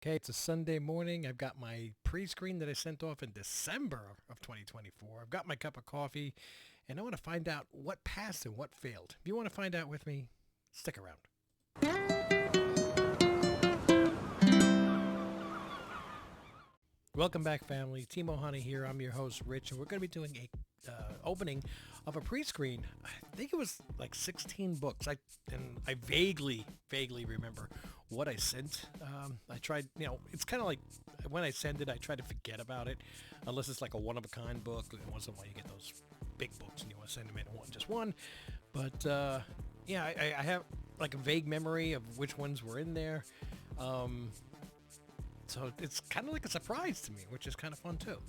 Okay, it's a Sunday morning. I've got my pre-screen that I sent off in December of 2024. I've got my cup of coffee, and I want to find out what passed and what failed. If you want to find out with me, stick around. Welcome back, family. Timo Honey here. I'm your host, Rich, and we're going to be doing a opening of a pre-screen. I think it was like 16 books. I vaguely remember what I sent. I tried, it's kind of like when I send it, I try to forget about it, unless it's like a one-of-a-kind book. And once in a while, you get those big books, and you want to send them in just one. But yeah, I have like a vague memory of which ones were in there. So it's kind of like a surprise to me, which is kind of fun too.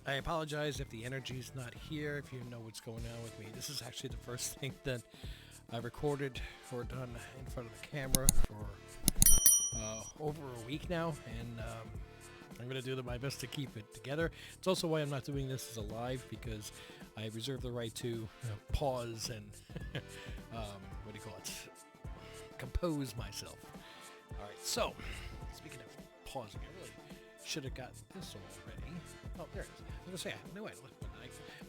I apologize if the energy's not here, if you know what's going on with me. This is actually the first thing that I recorded or done in front of the camera for over a week now, and I'm going to do my best to keep it together. It's also why I'm not doing this as a live, because I reserve the right to pause and, what do you call it, compose myself. All right, so speaking of pausing, I really should have gotten this already. Oh, there it is. I was going to say, no, wait, look,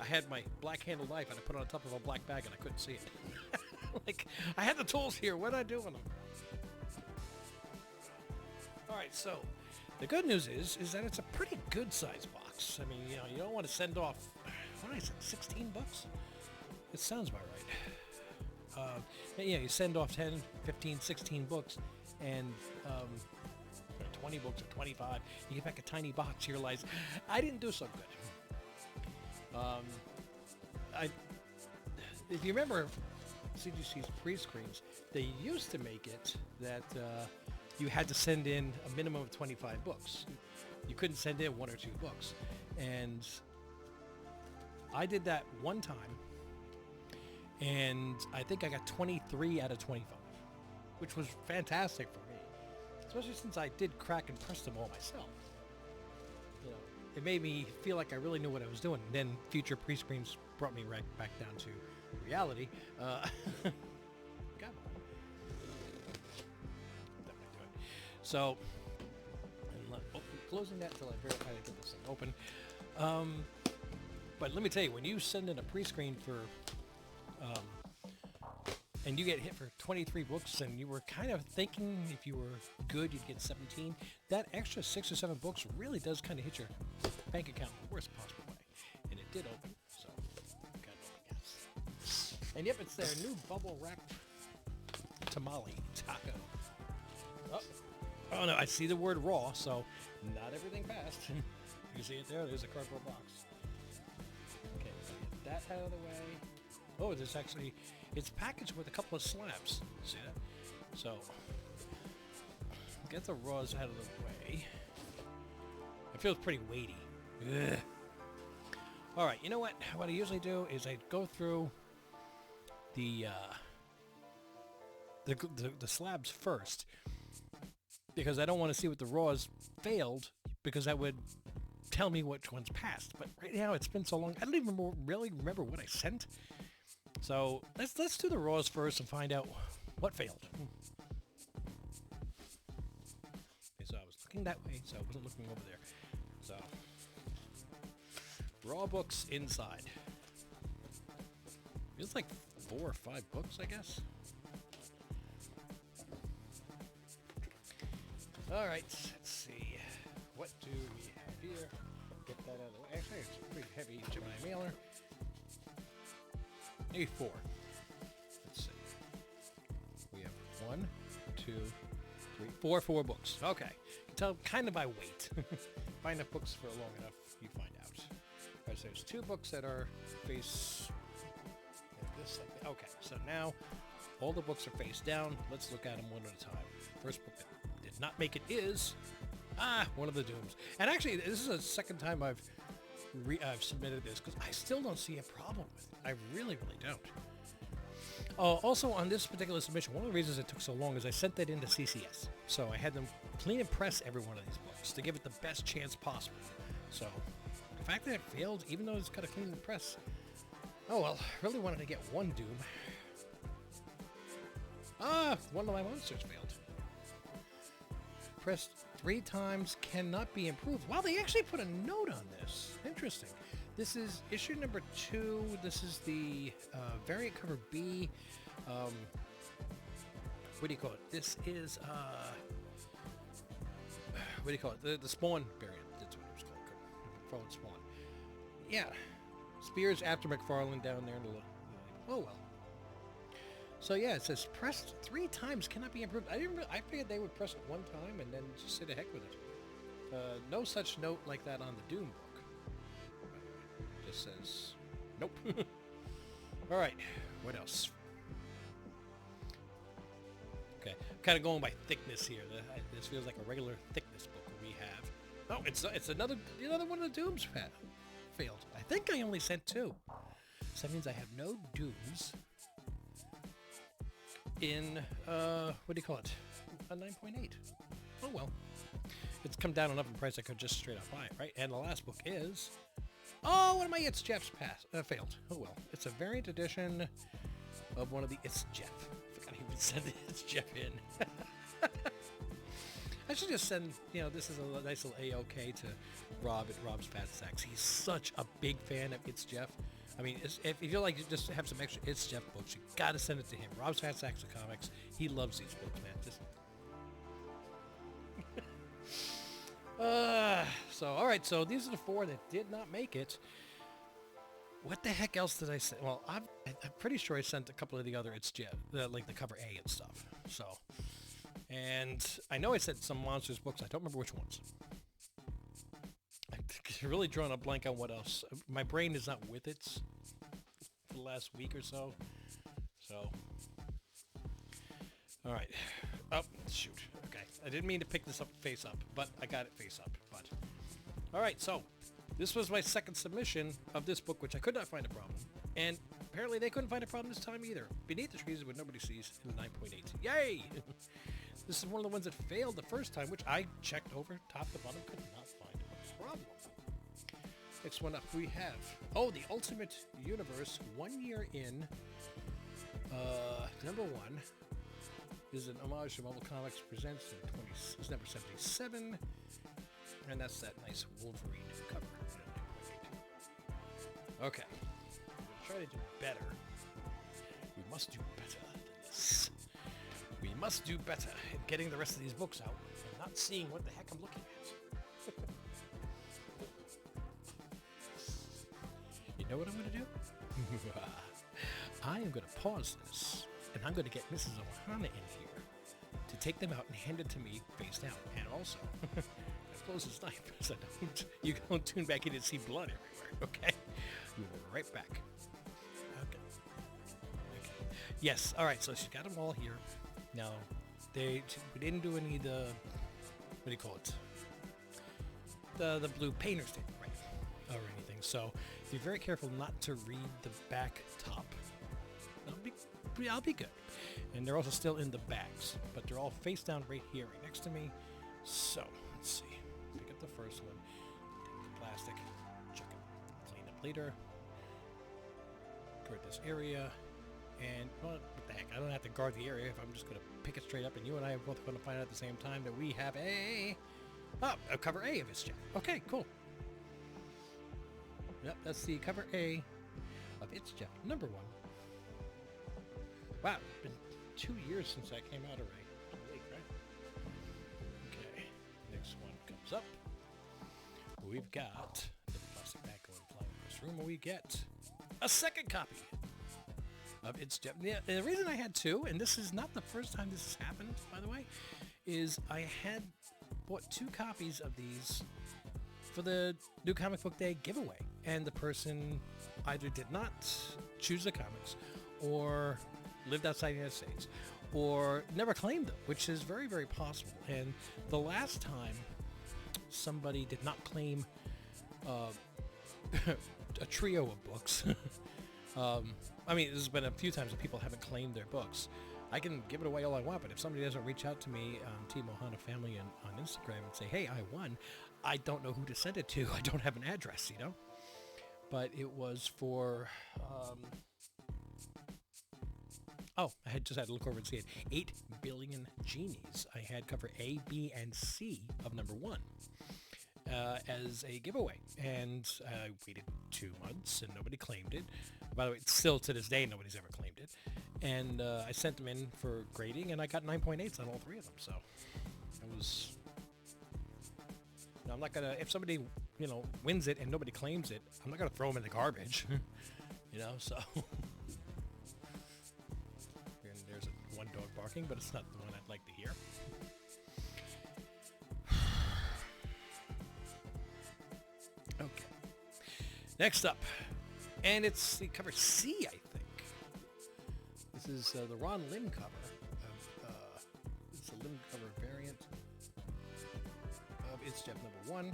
I had my black-handled knife and I put it on top of a black bag and I couldn't see it. Like, I had the tools here. What did I do with them? All right, so the good news is that it's a pretty good-sized box. I mean, you don't want to send off, what did I say, 16 bucks? It sounds about right. You send off 10, 15, 16 books, and 20 books or 25, you get back a tiny box, you realize, I didn't do so good. If you remember CGC's pre-screens, they used to make it that you had to send in a minimum of 25 books. You couldn't send in one or two books. And I did that one time, and I think I got 23 out of 25, which was fantastic for me, especially since I did crack and press them all myself. It made me feel like I really knew what I was doing. Then future pre-screens brought me right back down to reality. So, closing that until I verify to get this thing open. But let me tell you, when you send in a pre-screen for and you get hit for 23 books, and you were kind of thinking if you were good, you'd get 17, that extra 6 or 7 books really does kind of hit your bank account in the worst possible way. And it did open, so got it open, yes. And yep, it's their new bubble wrapped tamale taco. Oh no, I see the word raw, so not everything passed. You see it there? There's a cardboard box. Okay, so get that out of the way. Oh, it's packaged with a couple of slabs. See that? So, get the raws out of the way. It feels pretty weighty. Ugh. All right, you know what? What I usually do is I go through the slabs first, because I don't want to see what the raws failed, because that would tell me which ones passed. But right now, it's been so long, I don't even really remember what I sent. So let's do the raws first and find out what failed. Okay, so I was looking that way, so I wasn't looking over there. So raw books inside. It's like 4 or 5 books, I guess. All right, let's see. What do we have here? Get that out of the way. Actually, it's a pretty heavy Gemini mailer. Maybe 4. Let's see. We have 1, 2, 3, 4 books. Okay. You can tell kind of by weight. Find enough books for long enough, you find out. All right, so there's 2 books that are face like this. Okay, so now all the books are face down. Let's look at them one at a time. First book that did not make it is One of the Dooms. And actually, this is the second time I've submitted this, because I still don't see a problem with it. I really don't. Also, on this particular submission, one of the reasons it took so long is I sent that into CCS. So I had them clean and press every one of these books to give it the best chance possible. So the fact that it failed, even though it's got a clean and press, oh well, really wanted to get one Doom. One of my monsters failed. pressed 3 times cannot be improved. Wow, they actually put a note on this. Interesting. This is issue number 2. This is the variant cover B. What do you call it? This is, what do you call it? The Spawn variant. That's what it was called. From Spawn. Yeah. Spears after McFarlane down there in the... Oh, well. So, yeah, it says pressed 3 times cannot be improved. I figured they would press it 1 time and then just say the heck with it. No such note like that on the Doom book. Just says, nope. All right. What else? Okay, kind of going by thickness here. This feels like a regular thickness book we have. Oh, it's another one of the Dooms failed. I think I only sent 2, so that means I have no Dooms in what do you call it? A 9.8. Oh well, it's come down enough in price I could just straight up buy it, right? And the last book is one of my It's Jeff's failed. Oh well, it's a variant edition of one of the It's Jeff. I even send the It's Jeff in. I should just send, this is a nice little AOK to Rob at Rob's Fat Sacks. He's such a big fan of It's Jeff. I mean, if you feel like you just have some extra It's Jeff books, you gotta send it to him. Rob's Fat Sacks of Comics. He loves these books, man. So, all right. So these are the 4 that did not make it. What the heck else did I say? Well, I'm pretty sure I sent a couple of the other It's Jeff, like the cover A and stuff. So, and I know I sent some Monsters books. I don't remember which ones. I'm really drawing a blank on what else. My brain is not with it for the last week or so. So, all right. Oh, shoot. Okay. I didn't mean to pick this up face up, but I got it face up. But, all right. So, this was my second submission of this book, which I could not find a problem. And apparently they couldn't find a problem this time either. Beneath the Trees is what nobody sees in the 9.8. Yay! This is one of the ones that failed the first time, which I checked over top to bottom, could not find a problem. Next one up we have, the Ultimate Universe, 1 year in. Number 1 is an homage to Marvel Comics Presents is number 77. And that's that nice Wolverine cover. Okay. We're going to try to do better. We must do better than this. We must do better in getting the rest of these books out and not seeing what the heck I'm looking at. You know what I'm going to do? I am going to pause this, and I'm going to get Mrs. Ohana in here to take them out and hand it to me face down. And also... close his knife so you don't tune back in and see blood everywhere, okay? We'll be right back. Okay. Yes, all right, so she's got them all here. Now, we didn't do any of the, what do you call it? The blue painter's tape, right? Or anything. So, be very careful not to read the back top. I'll be good. And they're also still in the bags, but they're all face down right here, right next to me. So, let's see. Pick up the first one, take the plastic, check it, clean up later, guard this area, and well, what the heck, I don't have to guard the area if I'm just going to pick it straight up, and you and I are both going to find out at the same time that we have a cover A of It's Jeff. Okay, cool. Yep, that's the cover A of It's Jeff, number 1. Wow, it's been 2 years since that came out already. Up. We've got the plastic bag going flying in this room. We get a second copy of It's Jeff. The reason I had 2, and this is not the first time this has happened, by the way, is I had bought 2 copies of these for the New Comic Book Day giveaway, and the person either did not choose the comics, or lived outside the United States, or never claimed them, which is very, very possible. And the last time somebody did not claim a trio of books. I mean, there's been a few times that people haven't claimed their books. I can give it away all I want, but if somebody doesn't reach out to me, Team Ohana Family on Instagram and say, hey, I won, I don't know who to send it to. I don't have an address, But it was for Oh, I had to look over and see it. 8 Billion Genies. I had cover A, B, and C of number 1 as a giveaway. And I waited 2 months and nobody claimed it. By the way, still to this day, nobody's ever claimed it. And I sent them in for grading, and I got 9.8s on all 3 of them. So it was... Now, I'm not going to... If somebody, wins it and nobody claims it, I'm not going to throw them in the garbage. So... And there's one dog barking, but it's not the one I'd like to hear. Okay. Next up. And it's the cover C, I think. This is the Ron Lim cover. It's a Lim cover variant of It's Jeff number 1.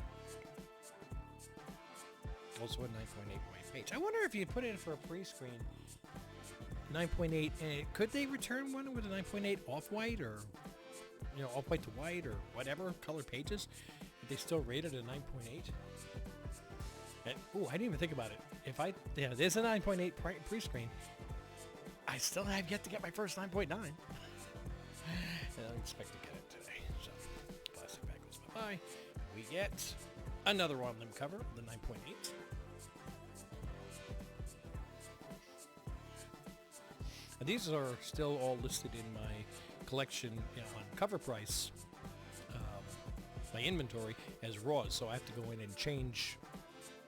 Also a 9.8 white page. I wonder if you put it in for a pre-screen 9.8, could they return one with a 9.8 off-white or, off-white to white or whatever, color pages? If they still rate it a 9.8? I didn't even think about it. If there's a 9.8 pre-screen, I still have yet to get my first 9.9. And I don't expect to get it today. So, plastic bag goes bye-bye. We get another Ron Lim cover, the 9.8. These are still all listed in my collection on cover price, my inventory, as raws, so I have to go in and change,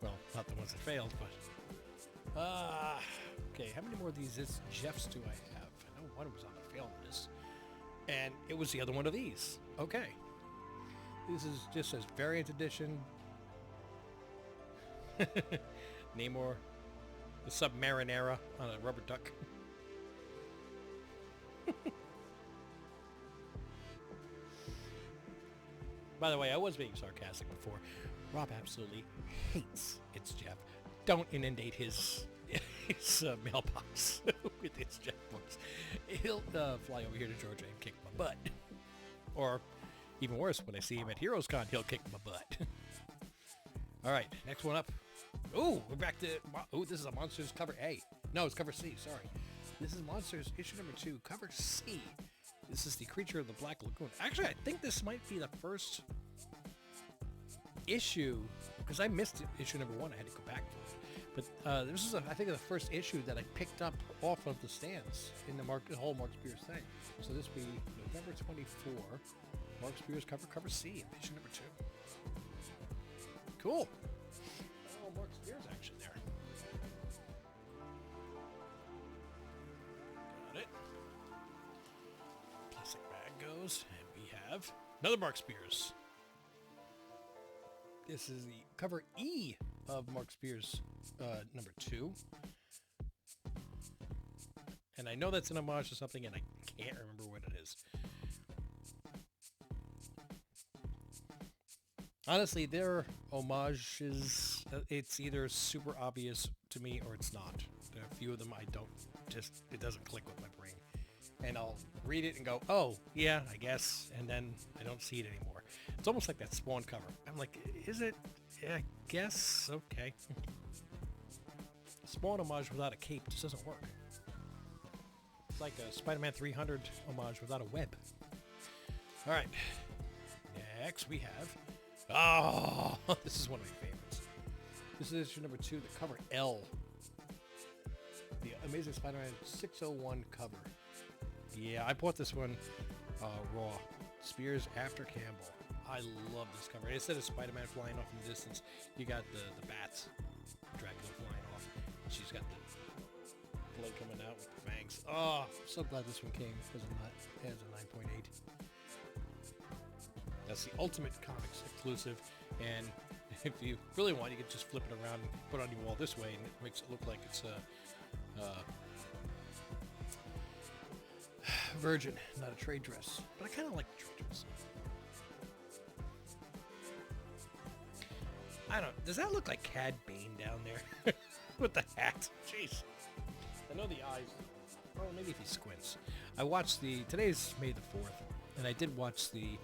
well, not the ones that failed, but, okay, how many more of these Jeffs do I have? I know one was on the failed list, and it was the other one of these. Okay. This is just as variant edition. Namor, the Submarinera on a rubber duck. By the way, I was being sarcastic before. Rob absolutely hates It's Jeff. Don't inundate his mailbox with It's Jeff books. He'll fly over here to Georgia and kick my butt. Or, even worse, when I see him at HeroesCon, he'll kick my butt. All right, next one up. Ooh, we're back to... Ooh, this is a Monsters cover A. No, it's cover C, sorry. This is Monsters issue number 2, cover C. This is the Creature of the Black Lagoon. Actually, I think this might be the first issue, because I missed issue number 1. I had to go back for it. But this is, I think, the first issue that I picked up off of the stands in the whole Mark Spears thing. So this will be November 24. Mark Spears cover C, issue number 2. Cool. Oh, Mark Spears action there. Got it. Plastic bag goes, and we have another Mark Spears. This is the cover E of Mark Spears number 2. And I know that's an homage to something, and I can't remember what it is. Honestly, their homages, it's either super obvious to me or it's not. There are a few of them it doesn't click with my brain. And I'll read it and go, oh, yeah, I guess, and then I don't see it anymore. It's almost like that Spawn cover. I'm like, is it? Yeah, I guess, okay. Spawn homage without a cape just doesn't work. It's like a Spider-Man 300 homage without a web. All right, next we have... Oh, this is one of my favorites. This is issue number 2, the cover L. The Amazing Spider-Man 601 cover. Yeah, I bought this one raw. Spears after Campbell. I love this cover. Instead of Spider-Man flying off in the distance, you got the bats, Dracula flying off. She's got the blood coming out with the fangs. Oh, I'm so glad this one came because it has a 9.8. That's the Ultimate Comics exclusive, and if you really want, you can just flip it around and put it on your wall this way, and it makes it look like it's a Virgin, not a trade dress. But I kind of like the trade dress. I don't know. Does that look like Cad Bane down there with the hat? Jeez. I know the eyes. Oh, maybe if he squints. I watched today's May the 4th, and I did watch the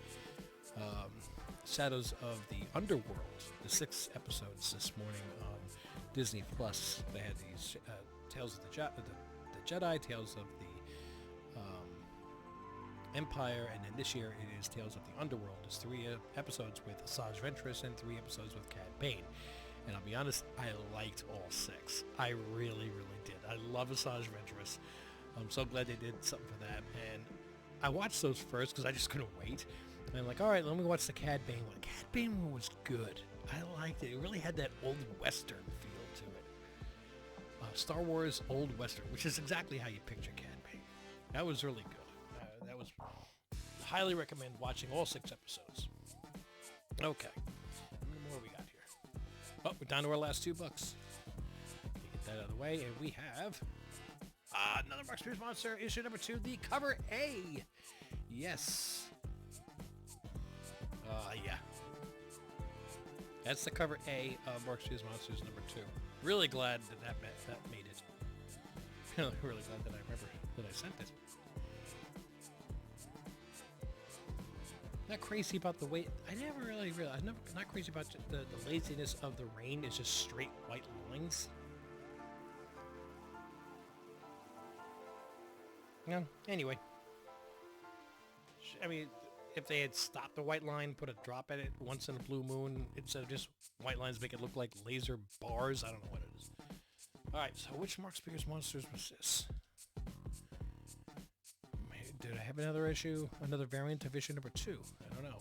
Shadows of the Underworld, the 6 episodes this morning on Disney Plus. They had these Tales of the Jedi, Tales of Empire, and then this year it is Tales of the Underworld. There's 3 episodes with Asajj Ventress and 3 episodes with Cad Bane. And I'll be honest, I liked all 6. I really, really did. I love Asajj Ventress. I'm so glad they did something for that. And I watched those first because I just couldn't wait. And I'm like, all right, let me watch the Cad Bane one. Cad Bane one was good. I liked it. It really had that old Western feel to it. Star Wars Old Western, which is exactly how you picture Cad Bane. That was really good. That was highly recommend watching all 6 episodes. Okay. How many more we got here? Oh, we're down to our last 2 books. Get that out of the way, and we have another Mark Spears Monster, issue number 2, the cover A. Yes. Yeah. That's the cover A of Mark Spears Monsters number 2. Really glad that made it. Really glad that I remember that I sent it. Not crazy about the weight. I never really realized. Not crazy about the laziness of the rain. It's just straight white lines. No. Anyway. I mean, if they had stopped the white line, put a drop at it once in a blue moon, instead of just white lines, make it look like laser bars. I don't know what it is. All right. So which Mark Spears Monsters was this? Did I have another issue? Another variant of issue number 2? I don't know.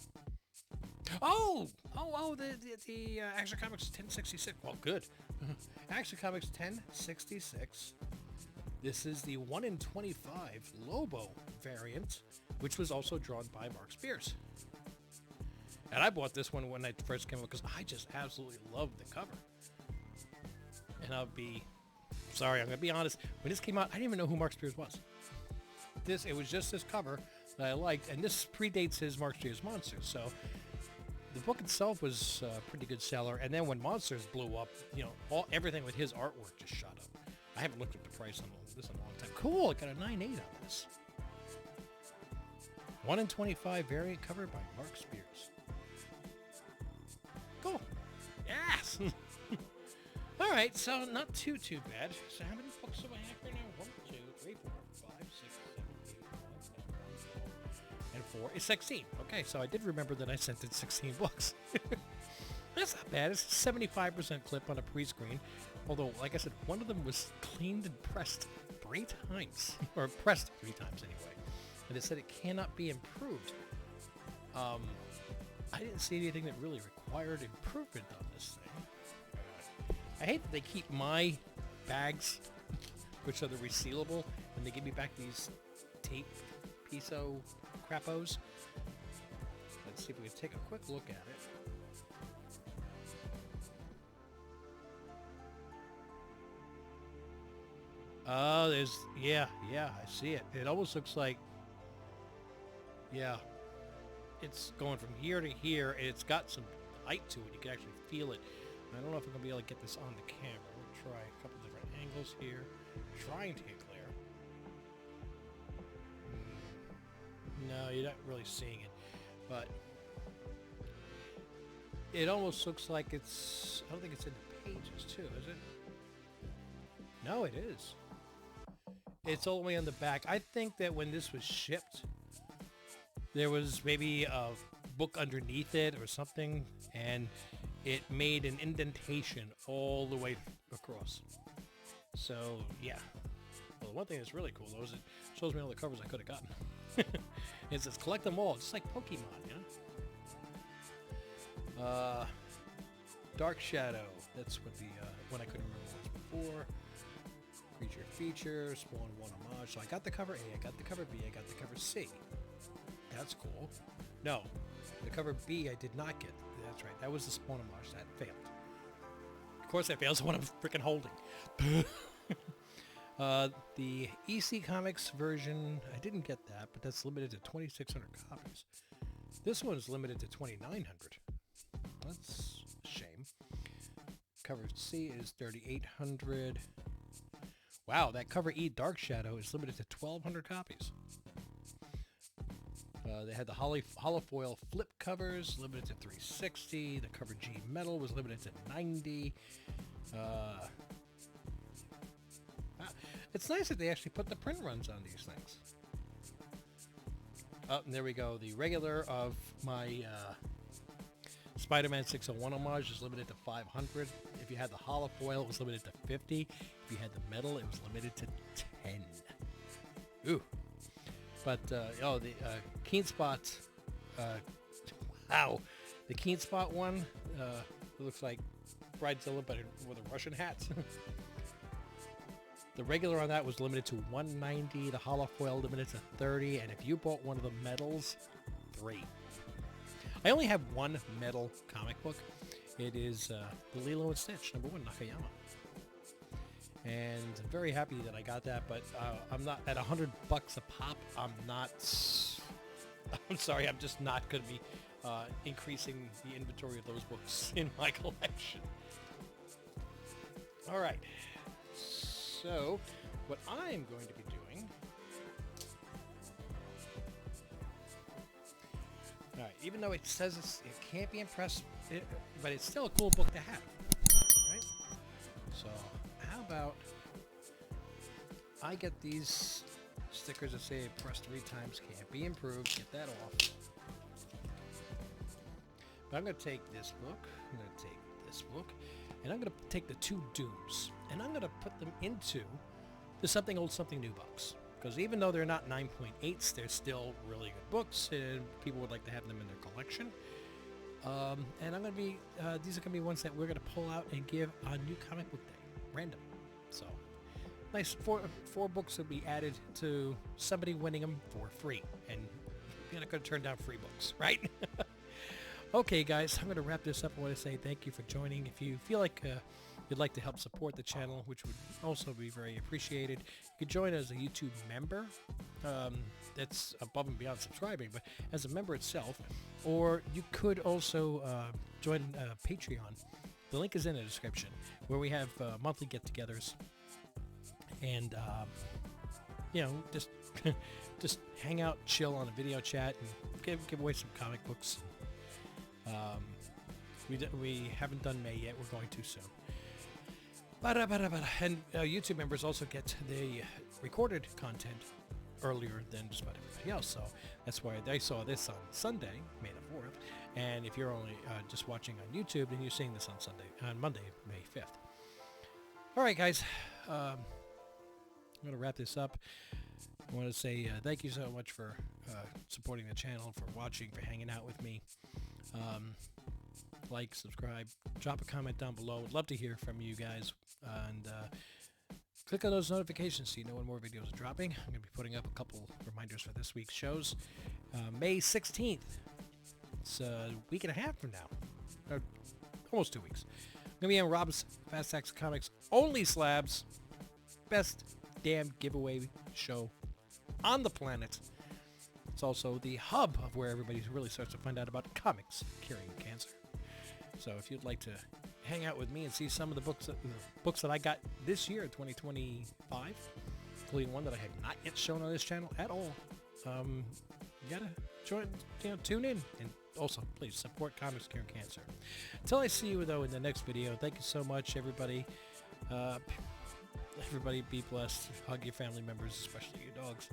The Action Comics 1066. Well, good. Action Comics 1066. This is the 1 in 25 Lobo variant, which was also drawn by Mark Spears. And I bought this one when I first came out because I just absolutely loved the cover. And I'm going to be honest. When this came out, I didn't even know who Mark Spears was. It was just this cover that I liked, and this predates his Mark Spears Monsters, so the book itself was a pretty good seller. And then when Monsters blew up, everything with his artwork just shot up. I haven't looked at the price on this in a long time. Cool, I got a 9.8 on this. 1 in 25 variant cover by Mark Spears. Cool. Yes. All right, so not too bad. So how many books do I have right now? 1, 2, 3, 4, 5, 6, 7, 8, 9, 10, 11, 12, and 4 is 16. Okay, so I did remember that I sent in 16 books. That's not bad. It's a 75% clip on a pre-screen. Although, like I said, one of them was cleaned and pressed 3 times. Or pressed 3 times anyway. And it said it cannot be improved. I didn't see anything that really required improvement on this thing. I hate that they keep my bags, which are the resealable, and they give me back these tape piso crappos. Let's see if we can take a quick look at it. Oh, yeah, I see it. It almost looks like, yeah, it's going from here to here, and it's got some height to it. You can actually feel it. I don't know if I'm going to be able to get this on the camera. We'll try a couple different angles here. Trying to get clear. No, you're not really seeing it. But it almost looks like it's... I don't think it's in the pages, too, is it? No, it is. It's all the way on the back. I think that when this was shipped, there was maybe a book underneath it or something, and it made an indentation all the way across. So, yeah. Well, the one thing that's really cool, though, is it shows me all the covers I could have gotten. It says collect them all, just like Pokemon, you know? Dark Shadow. That's what the one I couldn't remember was before. Creature feature, Spawn 1 homage. So I got the cover A, I got the cover B, I got the cover C. That's cool. No, the cover B I did not get. That's right, that was the Spawn homage. That failed. Of course that fails, the one I'm freaking holding. The EC Comics version, I didn't get that, but that's limited to 2,600 copies. This one's limited to 2,900. That's a shame. Cover C is 3,800. Wow, that cover E Dark Shadow is limited to 1,200 copies. They had the holofoil flip covers, limited to 360. The cover G metal was limited to 90. It's nice that they actually put the print runs on these things. Oh, and there we go. The regular of my Spider-Man 601 homage is limited to 500. If you had the hollow foil, it was limited to 50. If you had the metal, it was limited to 10. Ooh. But, oh, the Keen Spot, wow. The Keen Spot one, it looks like Bridezilla, but with a Russian hat. The regular on that was limited to 190. The hollow foil limited to 30. And if you bought one of the metals, 3. I only have one metal comic book. It is the Lilo and Stitch, #1, Nakayama. And I'm very happy that I got that, but I'm not at $100 a pop. I'm sorry, I'm just not going to be increasing the inventory of those books in my collection. All right. So, what I'm going to be doing... Alright, even though it says it can't be impressed, but it's still a cool book to have. Right? So, how about I get these stickers that say press 3 times, can't be improved, get that off. But I'm going to take this book, I'm going to take this book, and I'm going to take the 2 Dooms, and I'm going to put them into the Something Old Something New box. Because even though they're not 9.8s, they're still really good books, and people would like to have them in their collection. And I'm going to be, these are going to be ones that we're going to pull out and give on New Comic Book Day, random. So, nice, four books will be added to somebody winning them for free. And you're not going to turn down free books, right? Okay, guys, I'm going to wrap this up. I want to say thank you for joining. If you feel like you'd like to help support the channel, which would also be very appreciated, you could join as a YouTube member. That's above and beyond subscribing, but as a member itself. Or you could also join Patreon. The link is in the description, where we have monthly get-togethers. And, you know, just just hang out, chill on a video chat, and give away some comic books. We haven't done May yet. We're going to soon. And YouTube members also get the recorded content earlier than just about everybody else. So that's why they saw this on Sunday, May the 4th. And if you're only just watching on YouTube, then you're seeing this on Monday, May 5th. All right, guys. I'm going to wrap this up. I want to say thank you so much for supporting the channel, for watching, for hanging out with me. Like, subscribe, drop a comment down below. Would love to hear from you guys. And click on those notifications so you know when more videos are dropping. I'm going to be putting up a couple reminders for this week's shows. May 16th. It's a week and a half from now. Almost 2 weeks. I'm going to be on Rob's Fast Axe Comics Only Slabs. Best damn giveaway show on the planet. It's also the hub of where everybody really starts to find out about comics curing cancer. So if you'd like to hang out with me and see some of the books that I got this year, 2025, including one that I have not yet shown on this channel at all, you gotta join, tune in, and also please support Comics Curing Cancer. Until I see you though in the next video, thank you so much, everybody. Everybody be blessed. Hug your family members, especially your dogs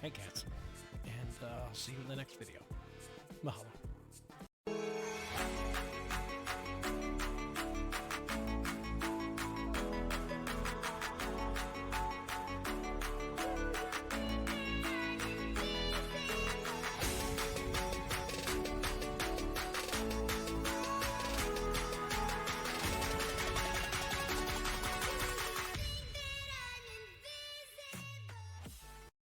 and cats. And I'll see you in the next video. Mahalo.